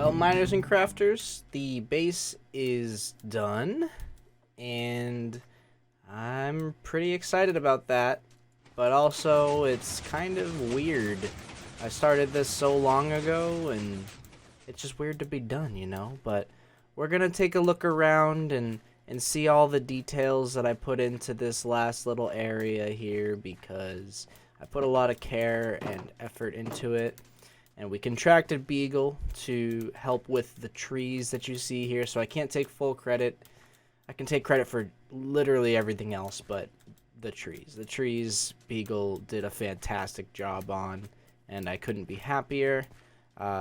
Well, miners and crafters, the base is done, and I'm pretty excited about that, but also it's kind of weird. I started this so long ago, and it's just weird to be done, you know? But we're gonna take a look around and see all the details that I put into this last little area here, because I put a lot of care and effort into it. And we contracted Bygl to help with the trees that you see here, so I can't take full credit. I can take credit for literally everything else, but the trees Bygl did a fantastic job on, and I couldn't be happier.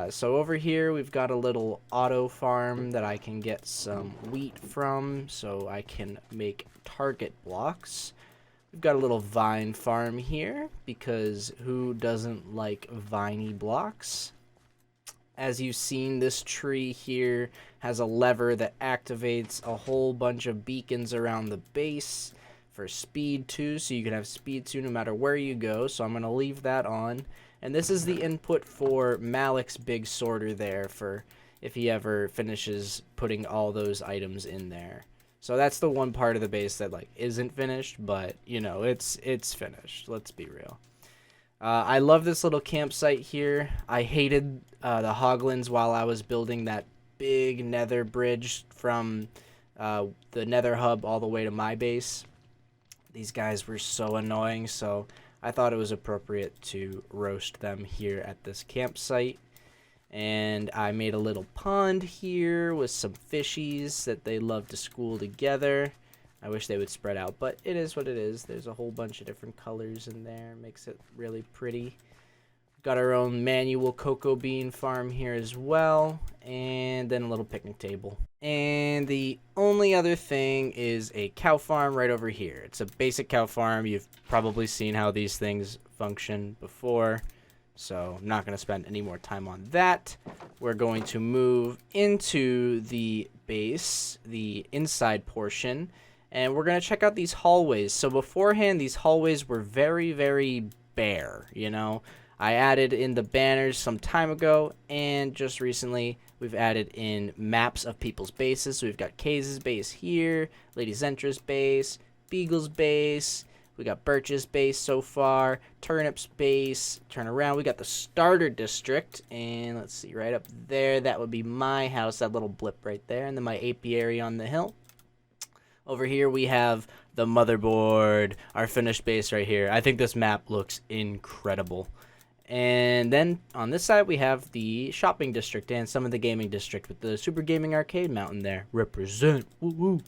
So over here we've got a little auto farm that I can get some wheat from, so I can make target blocks. We've got a little vine farm here, because who doesn't like viney blocks? As you've seen, this tree here has a lever that activates a whole bunch of beacons around the base for speed too, so you can have speed too no matter where you go, so I'm going to leave that on. And this is the input for Malik's big sorter there, for if he ever finishes putting all those items in there. So that's the one part of the base that like isn't finished, but you know, it's finished. Let's be real. I love this little campsite here. I hated the hoglins while I was building that big nether bridge from the nether hub all the way to my base. These guys were so annoying, so I thought it was appropriate to roast them here at this campsite. And I made a little pond here with some fishies that they love to school together. I wish they would spread out, but it is what it is. There's a whole bunch of different colors in there. Makes it really pretty. Got our own manual cocoa bean farm here as well. And then a little picnic table. And the only other thing is a cow farm right over here. It's a basic cow farm. You've probably seen how these things function before, so I'm not going to spend any more time on that. We're going to move into the base, the inside portion, and we're going to check out these hallways. So beforehand, these hallways were very, very bare, you know. I added in the banners some time ago, and just recently we've added in maps of people's bases. So we've got Kay's base here, Lady Zentra's base, Bygl's base. We got Birch's base so far, Turnip's base. Turn around, we got the starter district, and let's see, right up there, that would be my house, that little blip right there, and then my apiary on the hill. Over here we have the motherboard, our finished base right here. I think this map looks incredible. And then on this side we have the shopping district and some of the gaming district with the Super Gaming Arcade Mountain there. Represent, woo woo.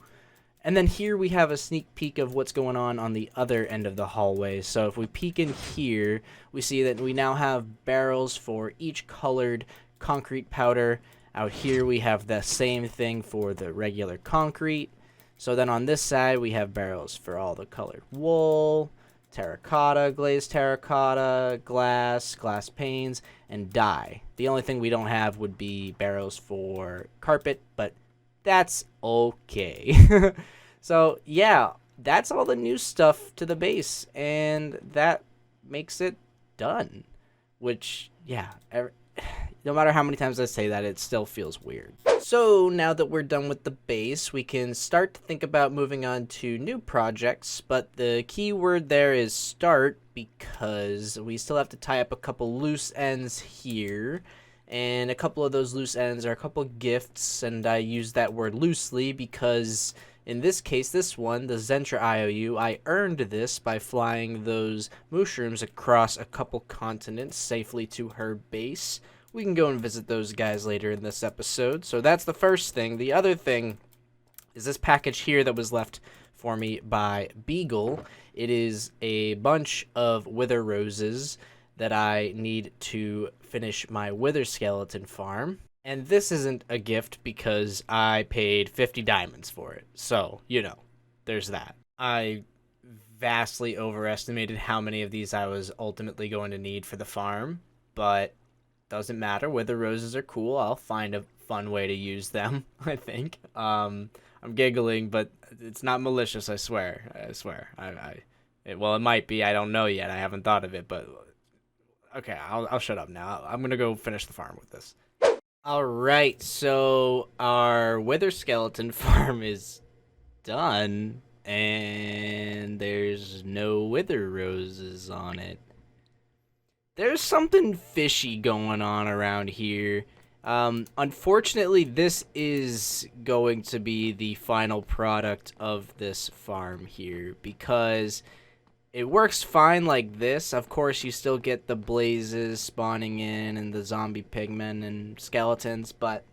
And then here we have a sneak peek of what's going on the other end of the hallway. So if we peek in here, we see that we now have barrels for each colored concrete powder. Out here we have the same thing for the regular concrete. So then on this side we have barrels for all the colored wool, terracotta, glazed terracotta, glass panes, and dye. The only thing we don't have would be barrels for carpet, but that's okay. So yeah, that's all the new stuff to the base, and that makes it done. Which, yeah, no matter how many times I say that, it still feels weird. So now that we're done with the base, we can start to think about moving on to new projects, but the key word there is start, because we still have to tie up a couple loose ends here. And a couple of those loose ends are a couple gifts, and I use that word loosely because in this case, this one, the Zentra IOU, I earned this by flying those mushrooms across a couple continents safely to her base. We can go and visit those guys later in this episode. So that's the first thing. The other thing is this package here that was left for me by Bygl. It is a bunch of wither roses that I need to finish my wither skeleton farm. And this isn't a gift because I paid 50 diamonds for it. So, you know, there's that. I vastly overestimated how many of these I was ultimately going to need for the farm, but doesn't matter. Wither roses are cool. I'll find a fun way to use them, I think. I'm giggling, but it's not malicious, I swear. I swear. Well, it might be. I don't know yet. I haven't thought of it, but okay, I'll shut up now. I'm going to go finish the farm with this. Alright, so our wither skeleton farm is done, and there's no wither roses on it. There's something fishy going on around here. Unfortunately, this is going to be the final product of this farm here, because it works fine like this. Of course, you still get the blazes spawning in and the zombie pigmen and skeletons, but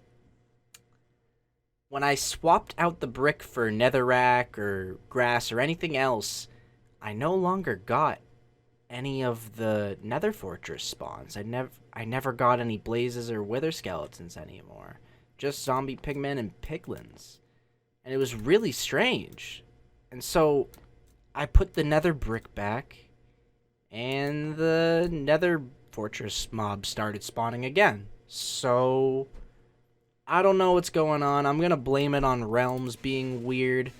when I swapped out the brick for netherrack or grass or anything else, I no longer got any of the nether fortress spawns. I never got any blazes or wither skeletons anymore. Just zombie pigmen and piglins. And it was really strange. And so I put the nether brick back, and the nether fortress mob started spawning again. So I don't know what's going on. I'm gonna blame it on realms being weird,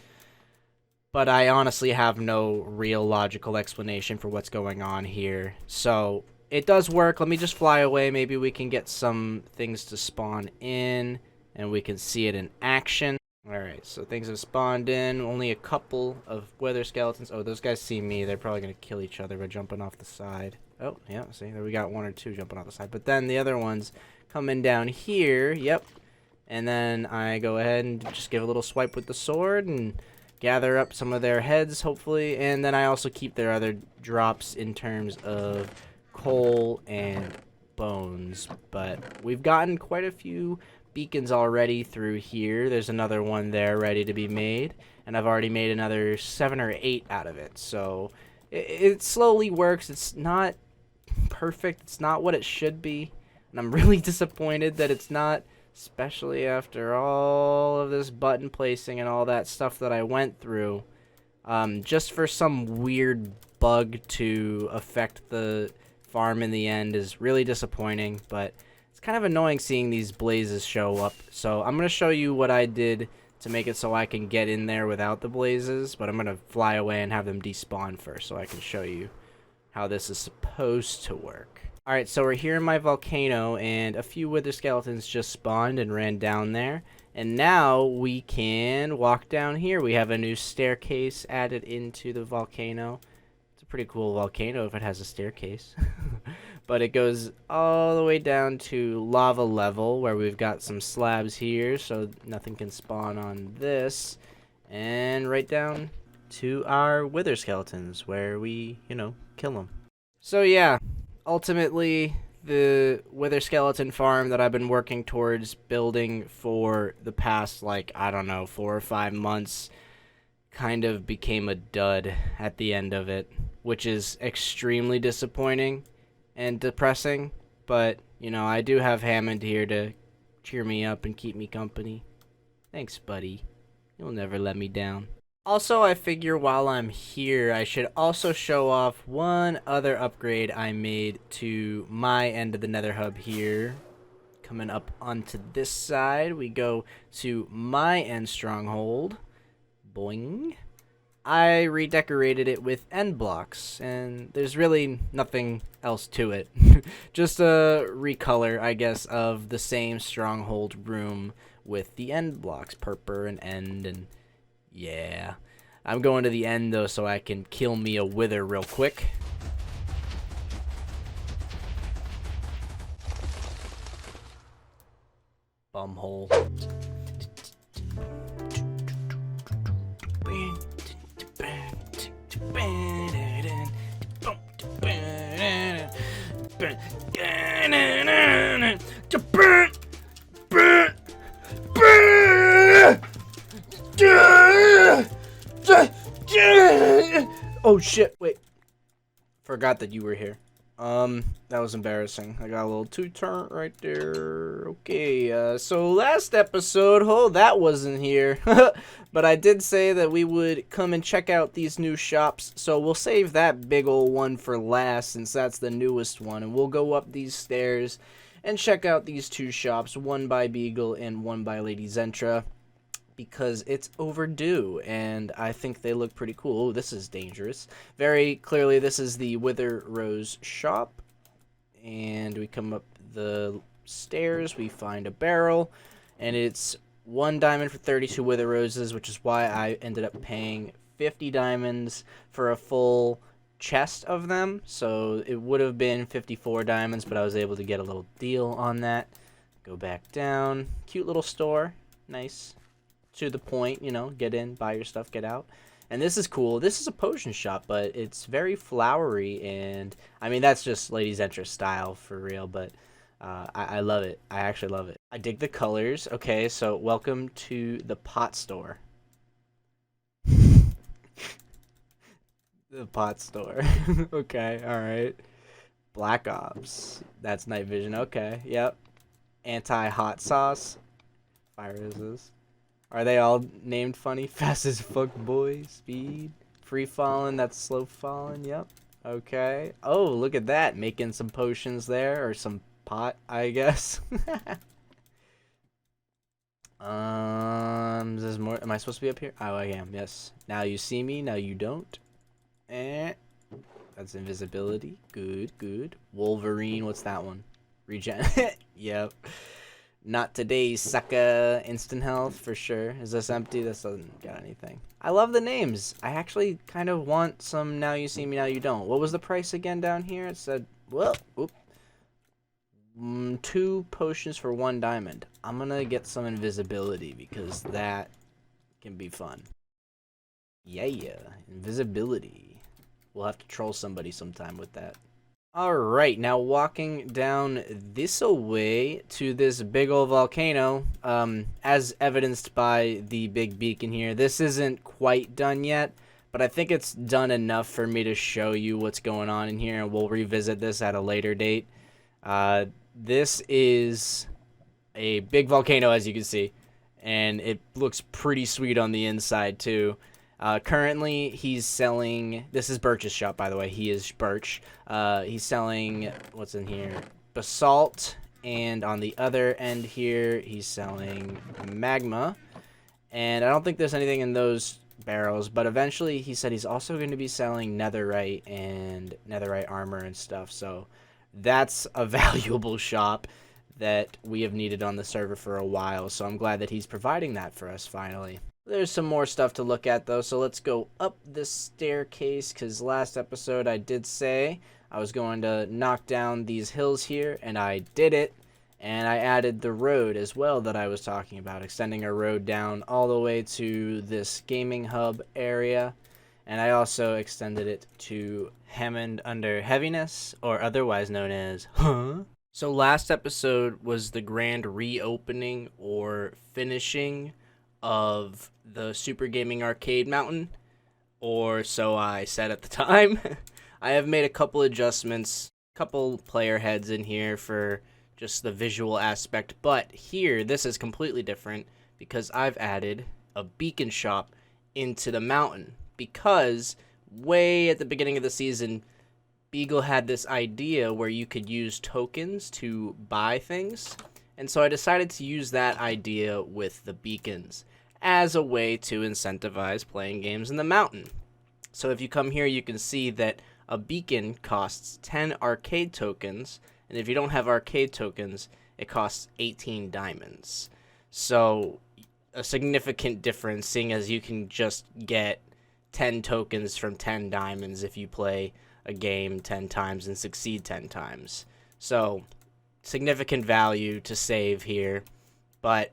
but I honestly have no real logical explanation for what's going on here. So it does work. Let me just fly away. Maybe we can get some things to spawn in, and we can see it in action. Alright, so things have spawned in. Only a couple of wither skeletons. Oh, those guys see me. They're probably going to kill each other by jumping off the side. Oh, yeah, see, there we got one or two jumping off the side. But then the other ones coming down here. Yep. And then I go ahead and just give a little swipe with the sword and gather up some of their heads, hopefully. And then I also keep their other drops in terms of coal and bones. But we've gotten quite a few beacons already through here. There's another one there ready to be made, and I've already made another 7 or 8 out of it. So it slowly works. It's not perfect. It's not what it should be, and I'm really disappointed that it's not, especially after all of this button placing and all that stuff that I went through, just for some weird bug to affect the farm in the end is really disappointing. But it's kind of annoying seeing these blazes show up. So I'm going to show you what I did to make it so I can get in there without the blazes, but I'm going to fly away and have them despawn first so I can show you how this is supposed to work. Alright, so we're here in my volcano, and a few wither skeletons just spawned and ran down there. And now we can walk down here. We have a new staircase added into the volcano. It's a pretty cool volcano if it has a staircase. But it goes all the way down to lava level, where we've got some slabs here so nothing can spawn on this. And right down to our wither skeletons, where we, kill them. So yeah, ultimately, the wither skeleton farm that I've been working towards building for the past, I don't know, 4 or 5 months kind of became a dud at the end of it, which is extremely disappointing and depressing. But, I do have Hammond here to cheer me up and keep me company. Thanks, buddy. You'll never let me down. Also, I figure while I'm here, I should also show off one other upgrade I made to my end of the nether hub here. Coming up onto this side, we go to my end stronghold. Boing. I redecorated it with end blocks, and there's really nothing else to it. Just a recolor, I guess, of the same stronghold room with the end blocks, purple and end, and yeah. I'm going to the end, though, so I can kill me a wither real quick. Bumhole. Oh shit, wait. Forgot that you were here. That was embarrassing. I got a little two-turn right there. Okay, so last episode, that wasn't here. But I did say that we would come and check out these new shops, so we'll save that big ol' one for last since that's the newest one. And we'll go up these stairs and check out these 2 shops, one by Bygl and one by Lady Zentra, because it's overdue, and I think they look pretty cool. Oh, this is dangerous. Very clearly, this is the Wither Rose shop, and we come up the upstairs, we find a barrel, and it's 1 diamond for 32 wither roses, which is why I ended up paying 50 diamonds for a full chest of them. So it would have been 54 diamonds, but I was able to get a little deal on that. Go back down. Cute little store. Nice. To the point, you know, get in, buy your stuff, get out. And this is cool. This is a potion shop, but it's very flowery, and I mean, that's just Lady Zentra style for real, but I love it. I actually love it. I dig the colors. Okay, so welcome to the pot store. The pot store. Okay, alright. Black Ops. That's night vision. Okay, yep. Anti-hot sauce. Fire resist. Are they all named funny? Fast as fuck boy. Speed. Free falling. That's slow falling. Yep. Okay. Oh, look at that. Making some potions there. Or some pot, I guess. Is there more? Am I supposed to be up here? Oh, I am. Yes. Now you see me. Now you don't. That's invisibility. Good, good. Wolverine. What's that one? Regen. Yep. Not today, sucker. Instant health for sure. Is this empty? This doesn't got anything. I love the names. I actually kind of want some now you see me, now you don't. What was the price again down here? It said, well, 2 potions for 1 diamond. I'm gonna get some invisibility because that can be fun. Yeah, invisibility. We'll have to troll somebody sometime with that. Alright, now walking down this way to this big old volcano, as evidenced by the big beacon here. This isn't quite done yet, but I think it's done enough for me to show you what's going on in here, and we'll revisit this at a later date. This is a big volcano, as you can see, and it looks pretty sweet on the inside, too. Currently, he's selling... This is Birch's shop, by the way. He is Birch. He's selling... What's in here? Basalt. And on the other end here, he's selling magma. And I don't think there's anything in those barrels. But eventually, he said he's also going to be selling netherite and netherite armor and stuff. So that's a valuable shop that we have needed on the server for a while. So I'm glad that he's providing that for us finally. There's some more stuff to look at, though, so let's go up this staircase, because last episode I did say I was going to knock down these hills here, and I did it, and I added the road as well that I was talking about, extending a road down all the way to this gaming hub area, and I also extended it to Hammond under Heaviness, or otherwise known as So last episode was the grand reopening, or finishing, of the Super Gaming Arcade Mountain, or so I said at the time. I have made a couple adjustments, couple player heads in here for just the visual aspect, but here, this is completely different because I've added a beacon shop into the mountain, because way at the beginning of the season, Bygl had this idea where you could use tokens to buy things, and so I decided to use that idea with the beacons as a way to incentivize playing games in the mountain. So if you come here, you can see that a beacon costs 10 arcade tokens, and if you don't have arcade tokens, it costs 18 diamonds. So a significant difference, seeing as you can just get 10 tokens from 10 diamonds if you play a game 10 times and succeed 10 times. So significant value to save here, but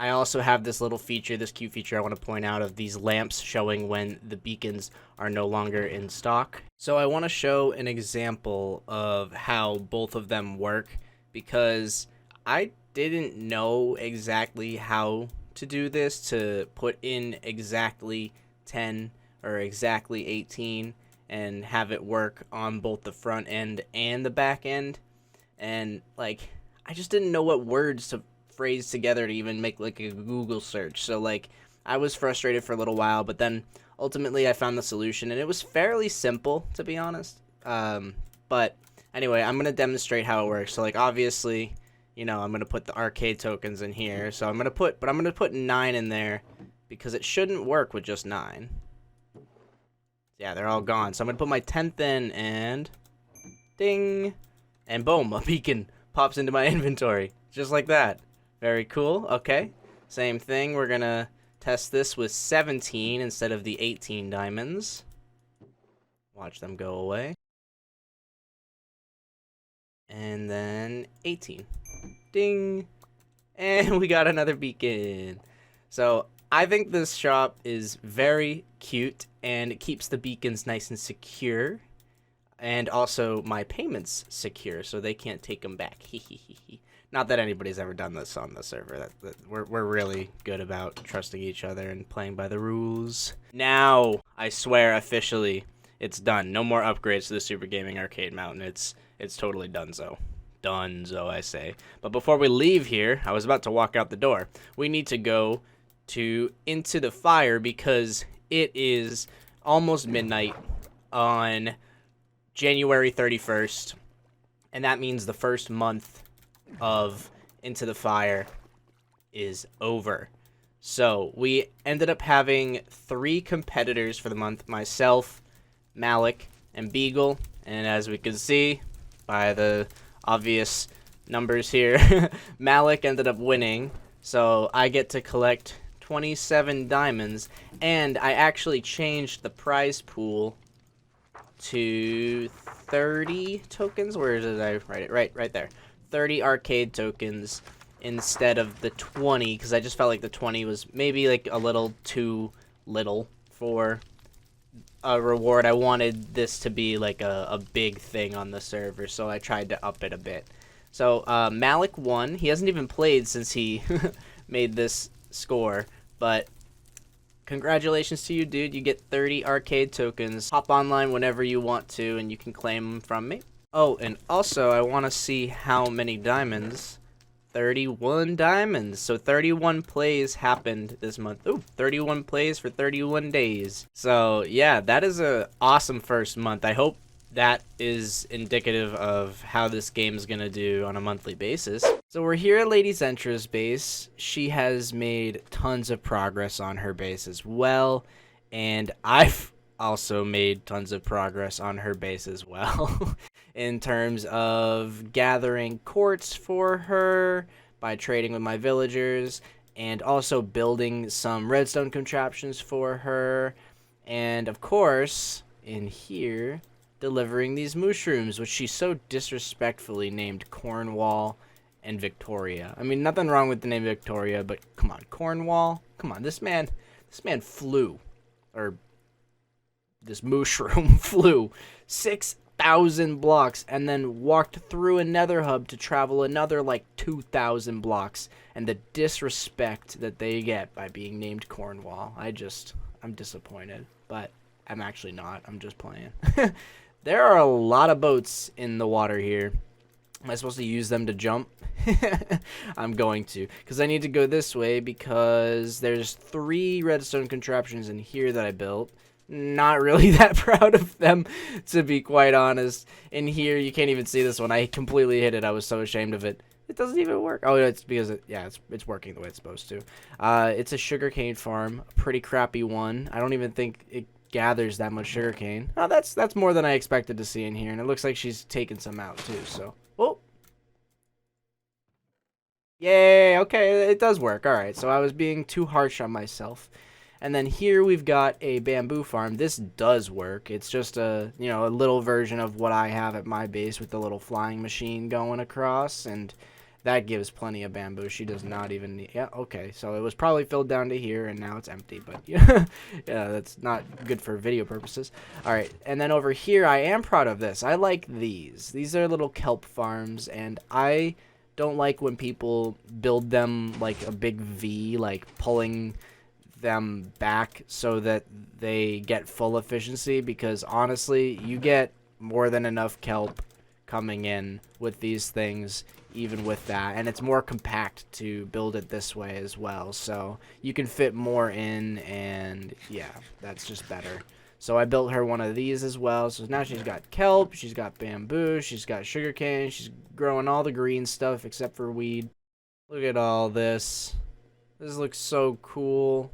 I also have this little feature, this cute feature I want to point out, of these lamps showing when the beacons are no longer in stock. So I want to show an example of how both of them work, because I didn't know exactly how to do this, to put in exactly 10 or exactly 18 and have it work on both the front end and the back end. And like, I just didn't know what words to phrase together to even make like a Google search. So like, I was frustrated for a little while, but then ultimately I found the solution, and it was fairly simple, to be honest. But anyway, I'm gonna demonstrate how it works. So like, obviously, you know, I'm gonna put the arcade tokens in here. So I'm gonna put 9 in there because it shouldn't work with just 9. Yeah, they're all gone. So I'm gonna put my 10th in, and ding, and boom, a beacon pops into my inventory. Just like that. Very cool. Okay. Same thing. We're going to test this with 17 instead of the 18 diamonds. Watch them go away. And then 18. Ding. And we got another beacon. So I think this shop is very cute, and it keeps the beacons nice and secure. And also my payments secure, so they can't take them back. Not that anybody's ever done this on the server. We're really good about trusting each other and playing by the rules. Now, I swear officially, it's done. No more upgrades to the Super Gaming Arcade Mountain. It's totally donezo. Donezo, I say. But before we leave here, I was about to walk out the door. We need to go to Into the Fire because it is almost midnight on January 31st. And that means the first month of Into the Fire is over. So we ended up having 3 competitors for the month. Myself, Malik, and Bygl. And as we can see by the obvious numbers here, Malik ended up winning, so I get to collect 27 diamonds, and I actually changed the prize pool to 30 tokens. Where did I write it? Right there. 30 arcade tokens instead of the 20, because I just felt like the 20 was maybe like a little too little for a reward. I wanted this to be like a big thing on the server, so I tried to up it a bit. So Malik won. He hasn't even played since he made this score, but congratulations to you, dude. You get 30 arcade tokens. Hop online whenever you want to, and you can claim them from me. Oh, and also I want to see how many diamonds. 31 diamonds. So 31 plays happened this month. Ooh, 31 plays for 31 days. So yeah, that is a awesome first month. I hope that is indicative of how this game is going to do on a monthly basis. So we're here at Lady Zentra's base. She has made tons of progress on her base as well. And I've also made tons of progress on her base as well. In terms of gathering quartz for her by trading with my villagers, and also building some redstone contraptions for her, and of course in here delivering these mushrooms, which she so disrespectfully named Cornwall and Victoria. I mean, nothing wrong with the name Victoria, but come on, Cornwall, come on. This man flew, or this mushroom flew 6,000 blocks and then walked through a nether hub to travel another like 2,000 blocks, and the disrespect that they get by being named Cornwall. I'm disappointed, but I'm actually not. I'm just playing. There are a lot of boats in the water here. Am I supposed to use them to jump? I'm going to, because I need to go this way because there's 3 redstone contraptions in here that I built. Not really that proud of them, to be quite honest. In here, you can't even see this one. I completely hit it. I was so ashamed of it. It doesn't even work. Oh, it's because it's working the way it's supposed to. It's a sugarcane farm, a pretty crappy one. I don't even think it gathers that much sugarcane. Oh, that's more than I expected to see in here, and it looks like she's taken some out too. So, oh, yay! Okay, it does work. All right, so I was being too harsh on myself. And then here we've got a bamboo farm. This does work. It's just a little version of what I have at my base with the little flying machine going across, and that gives plenty of bamboo. She does not even need... Yeah, okay. So it was probably filled down to here, and now it's empty, but yeah, that's not good for video purposes. All right, and then over here, I am proud of this. I like these. These are little kelp farms, and I don't like when people build them like a big V, like pulling them back so that they get full efficiency, because honestly you get more than enough kelp coming in with these things even with that, and it's more compact to build it this way as well, so you can fit more in, and yeah, that's just better. So I built her one of these as well, so now she's got kelp, she's got bamboo, she's got sugarcane, she's growing all the green stuff except for weed. Look at all this. This looks so cool.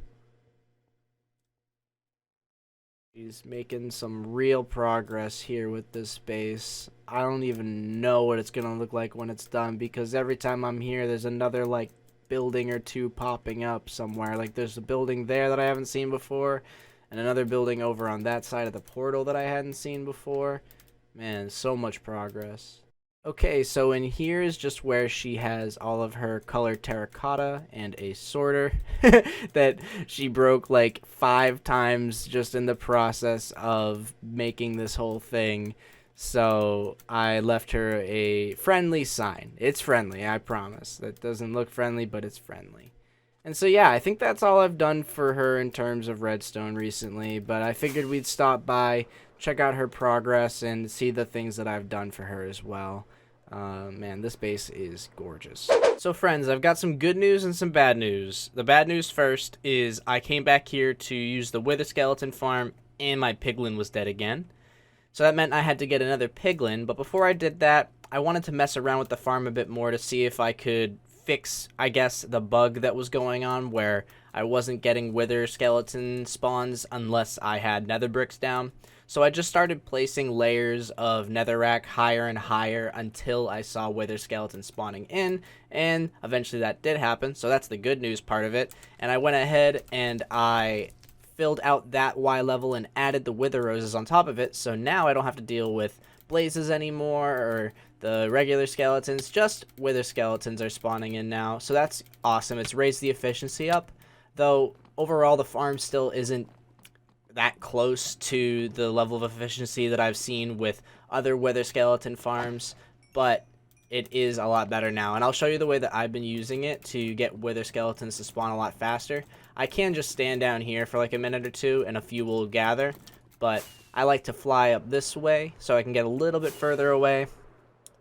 He's making some real progress here with this base. I don't even know what it's gonna look like when it's done, because every time I'm here, there's another, like, building or two popping up somewhere. Like, there's a building there that I haven't seen before, and another building over on that side of the portal that I hadn't seen before. Man, so much progress. Okay, so in here is just where she has all of her colored terracotta and a sorter that she broke like 5 times just in the process of making this whole thing. So I left her a friendly sign. It's friendly, I promise. That doesn't look friendly, but it's friendly. And so yeah, I think that's all I've done for her in terms of redstone recently, but I figured we'd stop by, check out her progress, and see the things that I've done for her as well. Man, this base is gorgeous. So friends, I've got some good news and some bad news. The bad news first is I came back here to use the wither skeleton farm, and my piglin was dead again. So that meant I had to get another piglin, but before I did that, I wanted to mess around with the farm a bit more to see if I could fix, I guess, the bug that was going on where I wasn't getting wither skeleton spawns unless I had nether bricks down. So I just started placing layers of netherrack higher and higher until I saw wither skeletons spawning in, and eventually that did happen, so that's the good news part of it. And I went ahead and I filled out that Y level and added the wither roses on top of it, so now I don't have to deal with blazes anymore or the regular skeletons. Just wither skeletons are spawning in now, so that's awesome. It's raised the efficiency up, though overall the farm still isn't that close to the level of efficiency that I've seen with other wither skeleton farms, but it is a lot better now, and I'll show you the way that I've been using it to get wither skeletons to spawn a lot faster. I can just stand down here for like a minute or two and a few will gather, but I like to fly up this way so I can get a little bit further away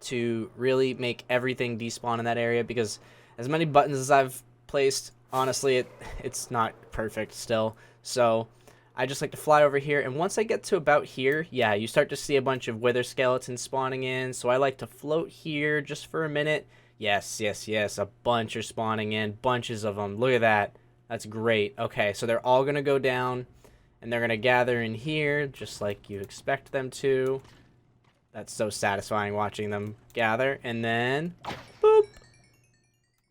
to really make everything despawn in that area, because as many buttons as I've placed, honestly, it's not perfect still. So I just like to fly over here, and once I get to about here, yeah, you start to see a bunch of wither skeletons spawning in, so I like to float here just for a minute. Yes, yes, yes, a bunch are spawning in, bunches of them. Look at that. That's great. Okay, so they're all going to go down, and they're going to gather in here, just like you expect them to. That's so satisfying watching them gather, and then, boop.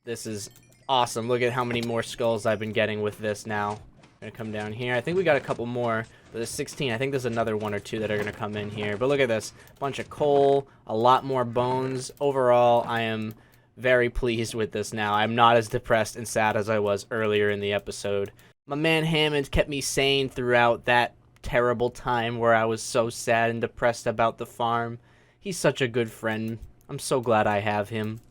This is awesome. Look at how many more skulls I've been getting with this now. Gonna come down here. I think we got a couple more, but there's 16. I think there's another 1 or 2 that are gonna come in here. But look at this, bunch of coal, a lot more bones. Overall, I am very pleased with this now. I'm not as depressed and sad as I was earlier in the episode. My man Hammond kept me sane throughout that terrible time where I was so sad and depressed about the farm. He's such a good friend. I'm so glad I have him.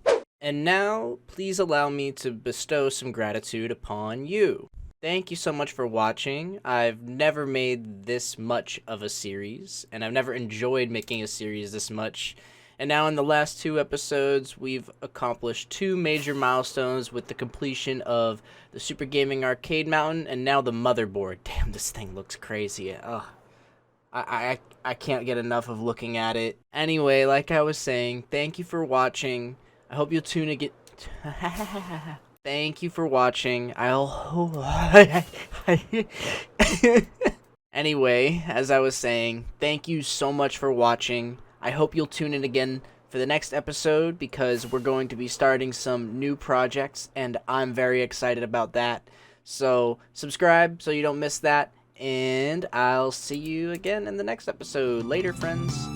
And now, please allow me to bestow some gratitude upon you. Thank you so much for watching. I've never made this much of a series, and I've never enjoyed making a series this much. And now in the last 2 episodes, we've accomplished 2 major milestones with the completion of the Super Gaming Arcade Mountain and now the Motherboard. Damn, this thing looks crazy. Ugh. I can't get enough of looking at it. Anyway, like I was saying, thank you for watching. I hope you'll tune again. Thank you for watching. Anyway, as I was saying, thank you so much for watching. I hope you'll tune in again for the next episode, because we're going to be starting some new projects, and I'm very excited about that. So subscribe so you don't miss that, and I'll see you again in the next episode. Later, friends.